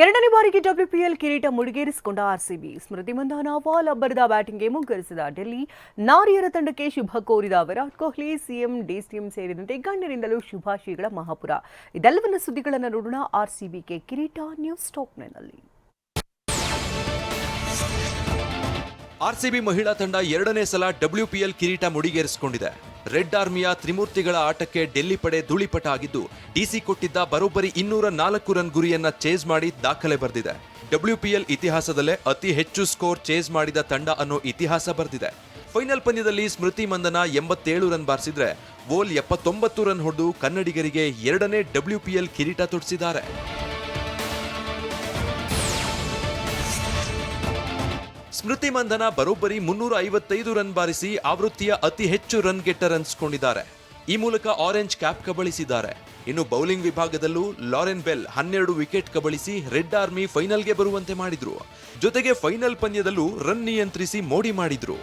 ಎರಡನೇ ಬಾರಿಗೆ WPL ಕಿರೀಟ ಮುಡಿಗೇರಿಸಿಕೊಂಡ ಆರ್ಸಿಬಿ. ಸ್ಮೃತಿ ಮಂಧಾನ ವಾಲ್ ಅಬ್ಬರದ ಬ್ಯಾಟಿಂಗ್ಗೆ ಮುಗ್ಗರಿಸಿದ ಡೆಲ್ಲಿ ನಾರಿಯರ ತಂಡಕ್ಕೆ ಶುಭ ಕೋರಿದ ವಿರಾಟ್ ಕೊಹ್ಲಿ, ಸಿಎಂ, ಡಿಸಿಎಂ ಸೇರಿದಂತೆ ಗಣ್ಯರಿಂದಲೂ ಶುಭಾಶಯಗಳ ಮಹಾಪುರ. ಇದೆಲ್ಲವನ್ನ ಸುದ್ದಿಗಳನ್ನು ನೋಡೋಣ. ಆರ್ಸಿಬಿಗೆ ಕಿರೀಟ ನ್ಯೂಸ್ ಟಾಪ್ನಲ್ಲಿ. ಆರ್ಸಿಬಿ ಮಹಿಳಾ ತಂಡ ಎರಡನೇ ಸಲ WPL ಕಿರೀಟ ಮುಡಿಗೇರಿಸಿಕೊಂಡಿದೆ. ರೆಡ್ ಆರ್ಮಿಯ ತ್ರಿಮೂರ್ತಿಗಳ ಆಟಕ್ಕೆ ಡೆಲ್ಲಿ ಪಡೆ ಧೂಳಿಪಟ ಆಗಿದ್ದು, ಡಿಸಿ ಕೊಟ್ಟಿದ್ದ ಬರೋಬ್ಬರಿ 204 ರನ್ ಗುರಿಯನ್ನ ಚೇಸ್ ಮಾಡಿ ದಾಖಲೆ ಬರೆದಿದೆ. WPL ಇತಿಹಾಸದಲ್ಲೇ ಅತಿ ಹೆಚ್ಚು ಸ್ಕೋರ್ ಚೇಸ್ ಮಾಡಿದ ತಂಡ ಅನ್ನೋ ಇತಿಹಾಸ ಬರೆದಿದೆ. ಫೈನಲ್ ಪಂದ್ಯದಲ್ಲಿ ಸ್ಮೃತಿ ಮಂಧನ 87 ರನ್ ಬಾರಿಸಿದ್ರೆ ವೋಲ್ 79 ರನ್ ಹೊಡೆದು ಕನ್ನಡಿಗರಿಗೆ ಎರಡನೇ WPL ಕಿರೀಟ ತೊಡಿಸಿದ್ದಾರೆ. ಸ್ಮೃತಿ ಮಂಧನ ಬರೋಬ್ಬರಿ 355 ರನ್ ಬಾರಿಸಿ ಆವೃತ್ತಿಯ ಅತಿ ಹೆಚ್ಚು ರನ್ ಗೆಟ್ಟರ್ ಅನ್ಸ್ಕೊಂಡಿದ್ದಾರೆ. ಈ ಮೂಲಕ ಆರೆಂಜ್ ಕ್ಯಾಪ್ ಕಬಳಿಸಿದ್ದಾರೆ. ಇನ್ನು ಬೌಲಿಂಗ್ ವಿಭಾಗದಲ್ಲೂ ಲಾರೆನ್ ಬೆಲ್ 12 ವಿಕೆಟ್ ಕಬಳಿಸಿ ರೆಡ್ ಆರ್ಮಿ ಫೈನಲ್ಗೆ ಬರುವಂತೆ ಮಾಡಿದ್ರು. ಜೊತೆಗೆ ಫೈನಲ್ ಪಂದ್ಯದಲ್ಲೂ ರನ್ ನಿಯಂತ್ರಿಸಿ ಮೋಡಿ ಮಾಡಿದ್ರು.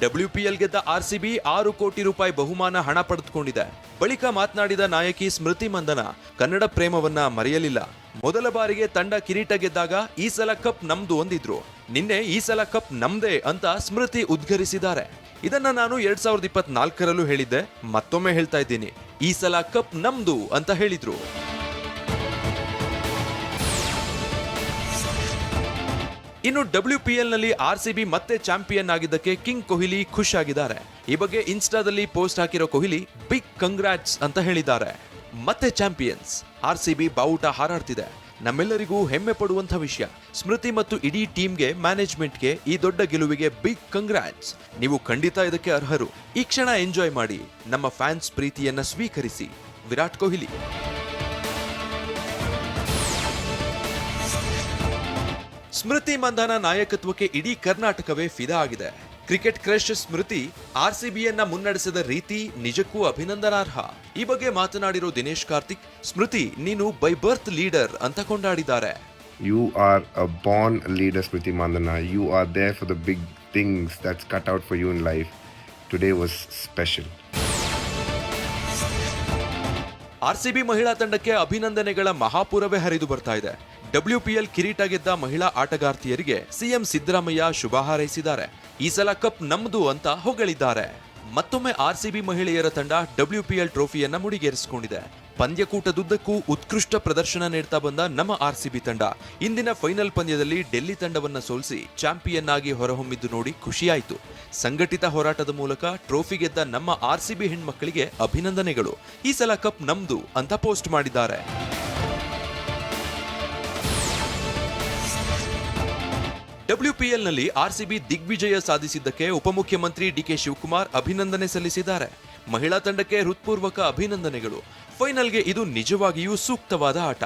WPL ಗೆದ್ದ ಆರ್ಸಿಬಿ 6 ಕೋಟಿ ರೂಪಾಯಿ ಬಹುಮಾನ ಹಣ ಪಡೆದುಕೊಂಡಿದೆ. ಬಳಿಕ ಮಾತನಾಡಿದ ನಾಯಕಿ ಸ್ಮೃತಿ ಮಂಧನ ಕನ್ನಡ ಪ್ರೇಮವನ್ನ ಮರೆಯಲಿಲ್ಲ. ಮೊದಲ ಬಾರಿಗೆ ತಂಡ ಕಿರೀಟ ಗೆದ್ದಾಗ ಈ ಸಲ ಕಪ್ ನಮ್ದು ಅಂದಿದ್ರು. ನಿನ್ನೆ ಈ ಸಲ ಕಪ್ ನಮ್ದೇ ಅಂತ ಸ್ಮೃತಿ ಉದ್ಘರಿಸಿದ್ದಾರೆ. ಇದನ್ನ ನಾನು 2024ರಲ್ಲೂ ಹೇಳಿದ್ದೆ, ಮತ್ತೊಮ್ಮೆ ಹೇಳ್ತಾ ಇದ್ದೀನಿ, ಈ ಸಲ ಕಪ್ ನಮ್ದು ಅಂತ ಹೇಳಿದ್ರು. ಇನ್ನು WPL ನಲ್ಲಿ ಆರ್ಸಿಬಿ ಮತ್ತೆ ಚಾಂಪಿಯನ್ ಆಗಿದ್ದಕ್ಕೆ ಕಿಂಗ್ ಕೊಹ್ಲಿ ಖುಷಿಯಾಗಿದ್ದಾರೆ. ಈ ಬಗ್ಗೆ ಇನ್ಸ್ಟಾದಲ್ಲಿ ಪೋಸ್ಟ್ ಹಾಕಿರೋ ಕೊಹ್ಲಿ ಬಿಗ್ ಕಂಗ್ರಾಟ್ಸ್ ಅಂತ ಹೇಳಿದ್ದಾರೆ. ಮತ್ತೆ ಚಾಂಪಿಯನ್ಸ್, ಆರ್ಸಿಬಿ ಬಾವುಟ ಹಾರಾಡ್ತಿದೆ. ನಮ್ಮೆಲ್ಲರಿಗೂ ಹೆಮ್ಮೆ ಪಡುವಂತ ವಿಷಯ. ಸ್ಮೃತಿ ಮತ್ತು ಇಡೀ ಟೀಮ್ಗೆ, ಮ್ಯಾನೇಜ್ಮೆಂಟ್ಗೆ ಈ ದೊಡ್ಡ ಗೆಲುವಿಗೆ ಬಿಗ್ ಕಂಗ್ರಾಟ್ಸ್. ನೀವು ಖಂಡಿತ ಇದಕ್ಕೆ ಅರ್ಹರು. ಈ ಕ್ಷಣ ಎಂಜಾಯ್ ಮಾಡಿ. ನಮ್ಮ ಫ್ಯಾನ್ಸ್ ಪ್ರೀತಿಯನ್ನ ಸ್ವೀಕರಿಸಿ. ವಿರಾಟ್ ಕೊಹ್ಲಿ. ಸ್ಮೃತಿ ಮಂಧಾನ ನಾಯಕತ್ವಕ್ಕೆ ಇಡೀ ಕರ್ನಾಟಕವೇ ಫಿದಾ ಆಗಿದೆ. ಕ್ರಿಕೆಟ್ ಕ್ರಶ್ ಸ್ಮೃತಿ ಆರ್ಸಿಬಿಯನ್ನ ಮುನ್ನಡೆಸಿದ ರೀತಿ ನಿಜಕ್ಕೂ ಅಭಿನಂದನಾರ್ಹ. ಈ ಬಗ್ಗೆ ಮಾತನಾಡಿರೋ ದಿನೇಶ್ ಕಾರ್ತಿಕ್, ಸ್ಮೃತಿ ನೀನು ಬೈ ಬರ್ತ್ ಲೀಡರ್ ಅಂತ ಕೊಂಡಾಡಿದ್ದಾರೆ. You are a born leader, Smriti Mandhana. You are there for the big things that's cut out for you in life. Today was special. RCB ಮಹಿಳಾ ತಂಡಕ್ಕೆ ಅಭಿನಂದನೆಗಳ ಮಹಾಪೂರವೇ ಹರಿದು ಬರ್ತಾ ಇದೆ. WPL ಕಿರೀಟ ಗೆದ್ದ ಮಹಿಳಾ ಆಟಗಾರ್ತಿಯರಿಗೆ ಸಿಎಂ ಸಿದ್ದರಾಮಯ್ಯ ಶುಭ ಹಾರೈಸಿದ್ದಾರೆ. ಈ ಸಲ ಕಪ್ ನಮ್ದು ಅಂತ ಹೊಗಳಿದ್ದಾರೆ. ಮತ್ತೊಮ್ಮೆ ಆರ್ಸಿಬಿ ಮಹಿಳೆಯರ ತಂಡ WPL ಟ್ರೋಫಿಯನ್ನ ಮುಡಿಗೇರಿಸಿಕೊಂಡಿದೆ. ಪಂದ್ಯಕೂಟದುದ್ದಕ್ಕೂ ಉತ್ಕೃಷ್ಟ ಪ್ರದರ್ಶನ ನೀಡ್ತಾ ಬಂದ ನಮ್ಮ ಆರ್ಸಿಬಿ ತಂಡ ಇಂದಿನ ಫೈನಲ್ ಪಂದ್ಯದಲ್ಲಿ ಡೆಲ್ಲಿ ತಂಡವನ್ನ ಸೋಲಿಸಿ ಚಾಂಪಿಯನ್ ಆಗಿ ಹೊರಹೊಮ್ಮಿದ್ದು ನೋಡಿ ಖುಷಿಯಾಯಿತು. ಸಂಘಟಿತ ಹೋರಾಟದ ಮೂಲಕ ಟ್ರೋಫಿ ಗೆದ್ದ ನಮ್ಮ ಆರ್ಸಿಬಿ ಹೆಣ್ಮಕ್ಕಳಿಗೆ ಅಭಿನಂದನೆಗಳು. ಈ ಸಲ ಕಪ್ ನಮ್ದು ಅಂತ ಪೋಸ್ಟ್ ಮಾಡಿದ್ದಾರೆ. WPL ನಲ್ಲಿ ಆರ್ಸಿಬಿ ದಿಗ್ವಿಜಯ ಸಾಧಿಸಿದ್ದಕ್ಕೆ ಉಪಮುಖ್ಯಮಂತ್ರಿ ಡಿಕೆ ಶಿವಕುಮಾರ್ ಅಭಿನಂದನೆ ಸಲ್ಲಿಸಿದ್ದಾರೆ. ಮಹಿಳಾ ತಂಡಕ್ಕೆ ಹೃತ್ಪೂರ್ವಕ ಅಭಿನಂದನೆಗಳು. ಫೈನಲ್ಗೆ ಇದು ನಿಜವಾಗಿಯೂ ಸೂಕ್ತವಾದ ಆಟ.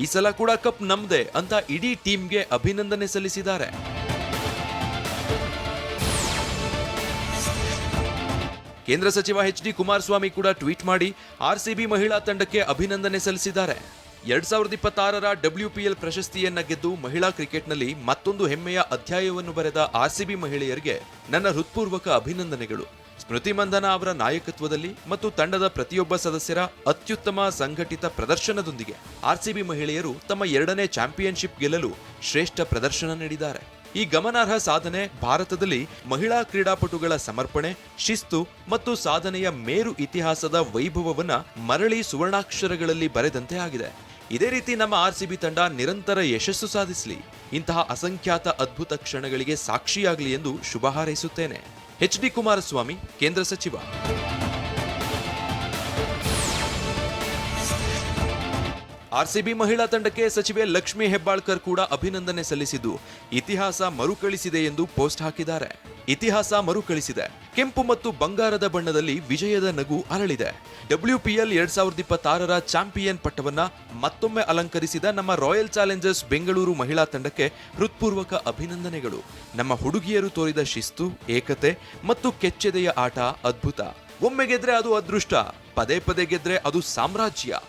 ಈ ಸಲ ಕೂಡ ಕಪ್ ನಮ್ದೇ ಅಂತ ಇಡೀ ಟೀಮ್ಗೆ ಅಭಿನಂದನೆ ಸಲ್ಲಿಸಿದ್ದಾರೆ. ಕೇಂದ್ರ ಸಚಿವ HD ಕುಮಾರಸ್ವಾಮಿ ಕೂಡ ಟ್ವೀಟ್ ಮಾಡಿ ಆರ್ಸಿಬಿ ಮಹಿಳಾ ತಂಡಕ್ಕೆ ಅಭಿನಂದನೆ ಸಲ್ಲಿಸಿದ್ದಾರೆ. 2026ರ WPL ಪ್ರಶಸ್ತಿಯನ್ನ ಗೆದ್ದು ಮಹಿಳಾ ಕ್ರಿಕೆಟ್ನಲ್ಲಿ ಮತ್ತೊಂದು ಹೆಮ್ಮೆಯ ಅಧ್ಯಾಯವನ್ನು ಬರೆದ ಆರ್ಸಿಬಿ ಮಹಿಳೆಯರಿಗೆ ನನ್ನ ಹೃತ್ಪೂರ್ವಕ ಅಭಿನಂದನೆಗಳು. ಸ್ಮೃತಿ ಮಂಧನ ಅವರ ನಾಯಕತ್ವದಲ್ಲಿ ಮತ್ತು ತಂಡದ ಪ್ರತಿಯೊಬ್ಬ ಸದಸ್ಯರ ಅತ್ಯುತ್ತಮ ಸಂಘಟಿತ ಪ್ರದರ್ಶನದೊಂದಿಗೆ ಆರ್ಸಿಬಿ ಮಹಿಳೆಯರು ತಮ್ಮ ಎರಡನೇ ಚಾಂಪಿಯನ್ಶಿಪ್ ಗೆಲ್ಲಲು ಶ್ರೇಷ್ಠ ಪ್ರದರ್ಶನ ನೀಡಿದ್ದಾರೆ. ಈ ಗಮನಾರ್ಹ ಸಾಧನೆ ಭಾರತದಲ್ಲಿ ಮಹಿಳಾ ಕ್ರೀಡಾಪಟುಗಳ ಸಮರ್ಪಣೆ, ಶಿಸ್ತು ಮತ್ತು ಸಾಧನೆಯ ಮೇರು ಇತಿಹಾಸದ ವೈಭವವನ್ನ ಮರಳಿ ಸುವರ್ಣಾಕ್ಷರಗಳಲ್ಲಿ ಬರೆದಂತೆ ಆಗಿದೆ. ಇದೇ ರೀತಿ ನಮ್ಮ ಆರ್ಸಿಬಿ ತಂಡ ನಿರಂತರ ಯಶಸ್ಸು ಸಾಧಿಸಲಿ. ಇಂತಹ ಅಸಂಖ್ಯಾತ ಅದ್ಭುತ ಕ್ಷಣಗಳಿಗೆ ಸಾಕ್ಷಿಯಾಗಲಿ ಎಂದು ಶುಭ ಹಾರೈಸುತ್ತೇನೆ. HD ಕುಮಾರಸ್ವಾಮಿ, ಕೇಂದ್ರ ಸಚಿವ. ಆರ್ಸಿಬಿ ಮಹಿಳಾ ತಂಡಕ್ಕೆ ಸಚಿವೆ ಲಕ್ಷ್ಮಿ ಹೆಬ್ಬಾಳ್ಕರ್ ಕೂಡ ಅಭಿನಂದನೆ ಸಲ್ಲಿಸಿದ್ದು ಇತಿಹಾಸ ಮರುಕಳಿಸಿದೆ ಎಂದು ಪೋಸ್ಟ್ ಹಾಕಿದ್ದಾರೆ. ಇತಿಹಾಸ ಮರುಕಳಿಸಿದೆ. ಕೆಂಪು ಮತ್ತು ಬಂಗಾರದ ಬಣ್ಣದಲ್ಲಿ ವಿಜಯದ ನಗು ಅರಳಿದೆ. WPL 2026ರ ಚಾಂಪಿಯನ್ ಪಟ್ಟವನ್ನ ಮತ್ತೊಮ್ಮೆ ಅಲಂಕರಿಸಿದ ನಮ್ಮ ರಾಯಲ್ ಚಾಲೆಂಜರ್ಸ್ ಬೆಂಗಳೂರು ಮಹಿಳಾ ತಂಡಕ್ಕೆ ಹೃತ್ಪೂರ್ವಕ ಅಭಿನಂದನೆಗಳು. ನಮ್ಮ ಹುಡುಗಿಯರು ತೋರಿದ ಶಿಸ್ತು, ಏಕತೆ ಮತ್ತು ಕೆಚ್ಚೆದೆಯ ಆಟ ಅದ್ಭುತ. ಒಮ್ಮೆ ಗೆದ್ರೆ ಅದು ಅದೃಷ್ಟ, ಪದೇ ಪದೇ ಗೆದ್ರೆ ಅದು ಸಾಮ್ರಾಜ್ಯ.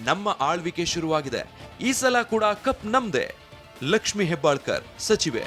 ನಮ್ಮ ಆಳ್ವಿಕೆ ಶುರುವಾಗಿದೆ. ಈ ಸಲ ಕೂಡ ಕಪ್ ನಮ್ದೇ. ಲಕ್ಷ್ಮಿ ಹೆಬ್ಬಾಳ್ಕರ್, ಸಚಿವೆ.